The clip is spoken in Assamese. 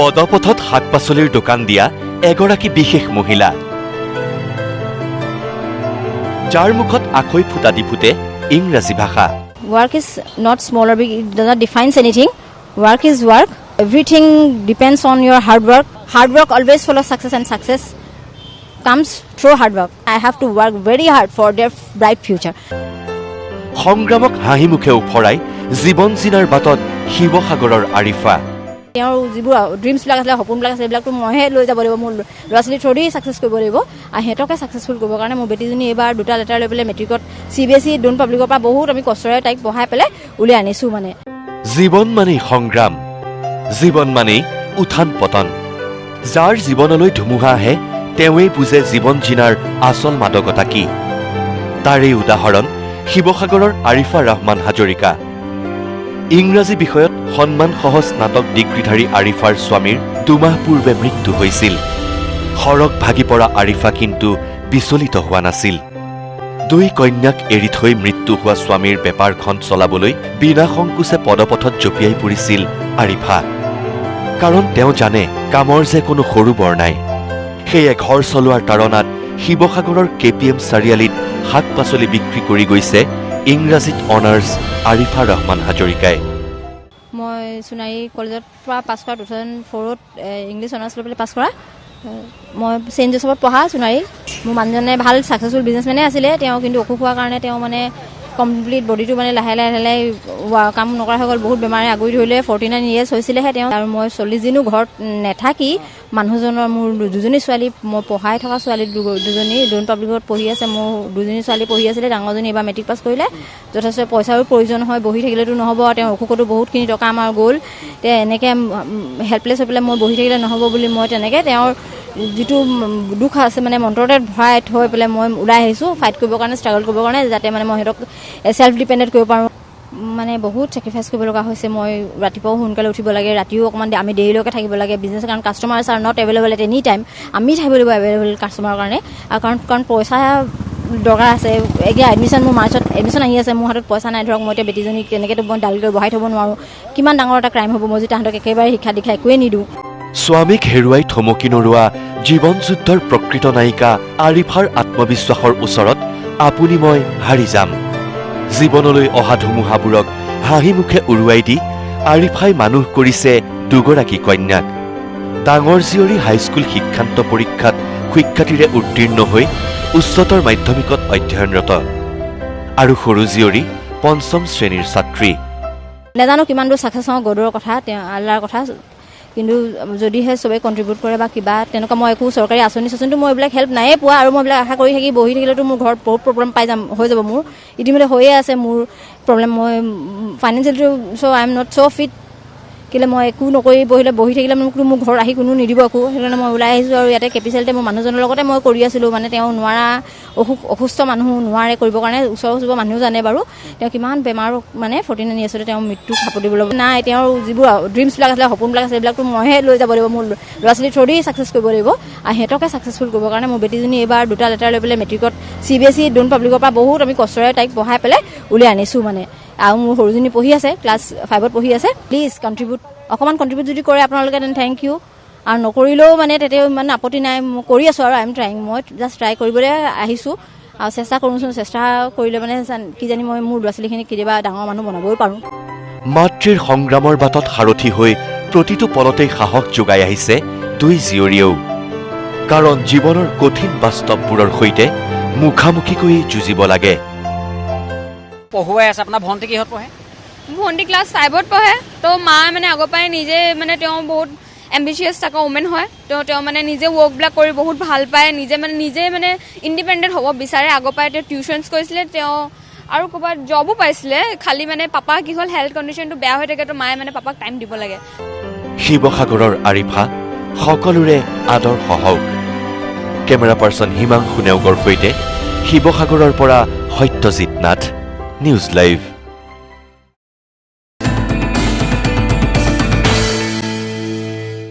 পদপথত শাক-পাচলিৰ দোকান দিয়া এগৰাকী বিশেষ মহিলা, যাৰ মুখত আখৈ ফুটা দি ফুটে ইংৰাজী ভাষা। Work is not small or big, it does not define anything. Work is work. Everything depends on your hard work. Hard work always follows success, and success comes through hard work. I have to work very hard for their bright future. সংগ্ৰামক হাঁহি মুখে উফৰাই জীৱন জিনাৰ বাটত শিৱসাগৰৰ আৰিফা। তেওঁৰ যিবোৰ ড্ৰিমছবিলাক আছিলে, সপোনবিলাক আছে, এইবিলাকতো মইহে লৈ যাব লাগিব। মোৰ ল'ৰা ছোৱালী থ্ৰুদি ছাকচেছ কৰিব লাগিব, আৰু সিহঁতকে ছাকচেছফুল কৰিবৰ কাৰণে মোৰ বেটীজনী এইবাৰ 2টা লেটাৰ লৈ পেলাই মেট্ৰিকত CBSE ডোন পাব্লিকৰ পৰা বহুত আমি কষ্টৰে তাইক পঢ়াই পেলাই উলিয়াই আনিছোঁ। মানে জীৱন মানেই সংগ্ৰাম, জীৱন মানেই উত্থান পতন। যাৰ জীৱনলৈ ধুমুহা আহে তেওঁৱেই বুজে জীৱন জিনাৰ আচল মাদকতা কি। তাৰেই উদাহৰণ শিৱসাগৰৰ আৰিফা ৰহমান হাজৰিকা। ইংৰাজী বিষয়ত সন্মানসহ স্নাতক ডিগ্ৰীধাৰী আৰিফাৰ স্বামীৰ 2 মাহ পূৰ্বে মৃত্যু হৈছিল। সৰগ ভাগি পৰা আৰিফা কিন্তু বিচলিত হোৱা নাছিল। 2 কন্যাক এৰি থৈ মৃত্যু হোৱা স্বামীৰ বেপাৰখন চলাবলৈ বিনা সংকোচে পদপথত জঁপিয়াই পৰিছিল আৰিফা। কাৰণ তেওঁ জানে কামৰ যে কোনো সৰু বৰ নাই। সেয়ে ঘৰ চলোৱাৰ তাৰণাত শিৱসাগৰৰ KPM চাৰিআলিত শাক-পাচলি বিক্ৰী কৰি গৈছে ইংৰাজীত অনাৰ্ছ আৰিফা ৰহমান হাজৰিকাই। মই সোণাৰী কলেজৰ পৰা পাছ কৰা 2004ত ইংলিছ অনাৰ্ছ লৈ পেলাই পাছ কৰা। মই চেইণ্ট জোচেফত পঢ়া সোণাৰীত। মোৰ মানুহজনে ভাল ছাকচেছফুল বিজনেছমেনে আছিলে। তেওঁ কিন্তু অসুখ হোৱাৰ কাৰণে তেওঁ মানে কমপ্লিট বডিটো মানে লাহে লাহে কাম নকৰা হৈ গ'ল। বহুত বেমাৰে আগুৰি ধৰিলে। 49 years হৈছিলেহে তেওঁ। আৰু মই 40 দিনো ঘৰত নেথাকি মানুহজনৰ মোৰ 2জনী ছোৱালী, মই পঢ়াই থকা ছোৱালী 2জনী ডোন পাব্লিকত পঢ়ি আছে। মোৰ 2জনী ছোৱালী পঢ়ি আছিলে। ডাঙৰজনী এইবাৰ মেট্ৰিক পাছ কৰিলে। যথেষ্ট পইচাৰো প্ৰয়োজন হয়, বহি থাকিলেতো নহ'ব। তেওঁৰ অসুখতো বহুতখিনি টকা আমাৰ গ'ল। তেওঁ এনেকৈ হেল্পলেছ হৈ পেলাই মই বহি থাকিলে নহ'ব বুলি মই তেনেকৈ তেওঁৰ যিটো দুখ আছে মানে মন্ত্ৰতে ভৰাই থৈ পেলাই মই ওলাই আহিছোঁ ফাইট কৰিবৰ কাৰণে, ষ্ট্ৰাগল কৰিবৰ কাৰণে, যাতে মানে মই সিহঁতক চেল্ফ ডিপেণ্ডেণ্ট কৰিব পাৰোঁ। মানে বহুত ছেক্ৰিফাইচ কৰিব লগা হৈছে। মই ৰাতিপুৱাও সোনকালে উঠিব লাগে, ৰাতিও অকণমান আমি দেৰিলৈকে থাকিব লাগে বিজনেছ, কাৰণ customers are not available at any time. আমি থাকিব লাগিব এভেইলেবল কাষ্টমাৰৰ কাৰণে। আৰু কাৰণ পইচা দৰকাৰ আছে। এতিয়া এডমিশ্যন, মোৰ মাৰ্চত এডমিশ্যন আহি আছে, মোৰ হাতত পইচা নাই। ধৰক মই এতিয়া বেটীজনীক তেনেকৈতো মই ডাল কৰি বহাই থ'ব নোৱাৰোঁ। কিমান ডাঙৰ এটা ক্ৰাইম হ'ব মই যদি তাহাঁতক একেবাৰে শিক্ষা দীক্ষা একোৱেই নিদিওঁ। স্বামীক হেৰুৱাই থমকি নৰোৱা জীৱন যুদ্ধৰ প্ৰকৃত নায়িকা আৰিফাৰ আত্মবিশ্বাসৰ ওচৰত আপুনি মই হাৰি যাম। জীৱনলৈ অহা ধুমুহাবোৰক হাঁহি মুখে উৰুৱাই দি আৰিফাই মানুহ কৰিছে 2গৰাকী কন্যাক। ডাঙৰ জীয়ৰী হাইস্কুল শিক্ষান্ত পৰীক্ষাত সুখ্যাতিৰে উত্তীৰ্ণ হৈ উচ্চতৰ মাধ্যমিকত অধ্যয়নৰত, আৰু সৰু জীয়ৰী 5ম শ্ৰেণীৰ ছাত্ৰী। নাজানো কিমান দূৰ ছাকচেছ হওঁ, গডৰ কথা, আল্লাৰ কথা। কিন্তু যদিহে চবেই কণ্ট্ৰিবিউট কৰে বা কিবা তেনেকুৱা, মই একো চৰকাৰী আঁচনিটো মই এইবিলাক হেল্প নায়েই পোৱা। আৰু মই এইবিলাক আশা কৰি থাকি বহি থাকিলেতো মোৰ ঘৰত বহুত প্ৰব্লেম হৈ যাব। মোৰ ইতিমধ্যে হৈয়ে আছে মোৰ প্ৰব্লেম। মই ফাইনেন্সিয়েলটো so' I am not so' fit. কেলৈ মই একো নকৰি বহি থাকিলে মোৰ ঘৰত আহি কোনো নিদিব একো। সেইকাৰণে মই ওলাই আহিছোঁ। আৰু ইয়াতে কেপিচেলতে মোৰ মানুহজনৰ লগতে মই কৰি আছিলোঁ। মানে তেওঁ নোৱাৰা, অসুস্থ মানুহ নোৱাৰে কৰিবৰ কাৰণে। ওচৰৰ মানুহো জানে বাৰু তেওঁ কিমান বেমাৰ, মানে 49 yearsতে তেওঁ মৃত্যু খাপ দিবলৈ নাই। তেওঁৰ যিবোৰ ড্ৰিমছবিলাক আছিলে, সপোনবিলাক আছে, এইবিলাকতো মইহে লৈ যাব লাগিব। মোৰ ল'ৰা ছোৱালী থ্ৰুদি ছাকচেছ কৰিব লাগিব, আৰু সিহঁতকে ছাকচেছফুল কৰিবৰ কাৰণে মোৰ বেটীজনী এইবাৰ 2টা লেটাৰ লৈ পেলাই মেট্ৰিকত CBSE ডোন পাব্লিকৰ পৰা বহুত আমি কষ্টৰে তাইক পঢ়াই পেলাই উলিয়াই আনিছোঁ। মানে আৰু মোৰ সৰুজনী পঢ়ি আছে, ক্লাছ 5ত পঢ়ি আছে। প্লিজ অকণমান কণ্ট্ৰিবিউট যদি কৰে আপোনালোকে, দেন থেংক ইউ। আৰু নকৰিলেও মানে তেতিয়া ইমান আপত্তি নাই। মই কৰি আছোঁ আৰু আই এম ট্ৰাইং। মই জাষ্ট ট্ৰাই কৰিবলৈ আহিছোঁ আৰু চেষ্টা কৰোঁচোন। চেষ্টা কৰিলে মানে কিজানি মই মোৰ ল'ৰা ছোৱালীখিনিক কেতিয়াবা ডাঙৰ মানুহ বনাবই পাৰোঁ। মাতৃৰ সংগ্ৰামৰ বাটত সাৰথি হৈ প্ৰতিটো পলতেই সাহস যোগাই আহিছে 2 জীয়ৰীয়েও। কাৰণ জীৱনৰ কঠিন বাস্তৱবোৰৰ সৈতে মুখামুখিকৈ যুঁজিব লাগে। পঢ়ুৱাই আছে আপোনাৰ ভণ্টি কিহত পঢ়ে? ভণ্টি ক্লাছ 5ত পঢ়ে। তো মা মানে আগৰ পৰাই নিজে মানে তেওঁ বহুত এম্বিচিয়াছ থকা ওমেন হয়। তেওঁ মানে নিজে ৱৰ্কবিলাক কৰি বহুত ভাল পায়। নিজে মানে ইণ্ডিপেণ্ডেণ্ট হ'ব বিচাৰে। আগৰ পৰাই তেওঁ টিউশ্যনছ কৰিছিলে। তেওঁ আৰু ক'ৰবাত জবো পাইছিলে। খালি মানে পাপা কি হ'ল, হেল্থ কণ্ডিশ্যনটো বেয়া হৈ থাকে। তো মায়ে মানে পাপাক টাইম দিব লাগে। শিৱসাগৰৰ আৰিফা সকলোৰে আদৰ্শ হওক। কেমেৰা পাৰ্চন হিমাংশু নেওগৰ সৈতে শিৱসাগৰৰ পৰা সত্যজিৎ নাথ, নিউজ লাইভ।